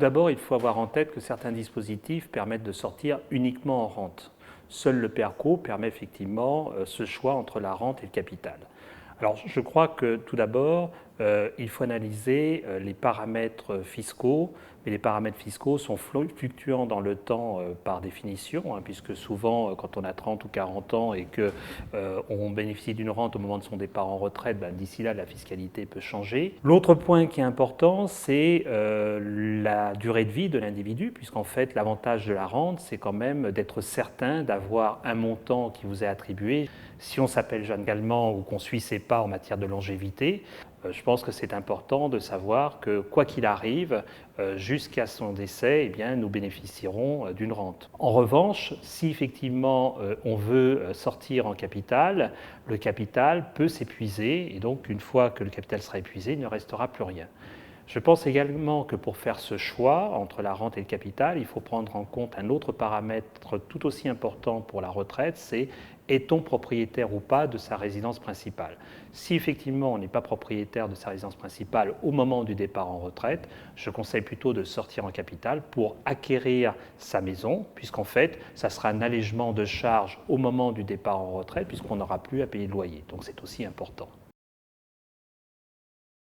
d'abord, il faut avoir en tête que certains dispositifs permettent de sortir uniquement en rente. Seul le PERCO permet effectivement ce choix entre la rente et le capital. Alors, je crois que tout d'abord, il faut analyser les paramètres fiscaux, mais les paramètres fiscaux sont fluctuants dans le temps par définition, puisque souvent, quand on a 30 ou 40 ans et qu'on bénéficie d'une rente au moment de son départ en retraite, d'ici là, la fiscalité peut changer. L'autre point qui est important, c'est la durée de vie de l'individu, puisqu'en fait, l'avantage de la rente, c'est quand même d'être certain d'avoir un montant qui vous est attribué. Si on s'appelle Jeanne Gallement ou qu'on suit ses pas en matière de longévité, je pense que c'est important de savoir que quoi qu'il arrive, jusqu'à son décès, eh bien, nous bénéficierons d'une rente. En revanche, si effectivement on veut sortir en capital, le capital peut s'épuiser et donc une fois que le capital sera épuisé, il ne restera plus rien. Je pense également que pour faire ce choix entre la rente et le capital, il faut prendre en compte un autre paramètre tout aussi important pour la retraite, c'est est-on propriétaire ou pas de sa résidence principale. Si effectivement on n'est pas propriétaire de sa résidence principale au moment du départ en retraite, je conseille plutôt de sortir en capital pour acquérir sa maison, puisqu'en fait, ça sera un allègement de charges au moment du départ en retraite, puisqu'on n'aura plus à payer de loyer. Donc c'est aussi important.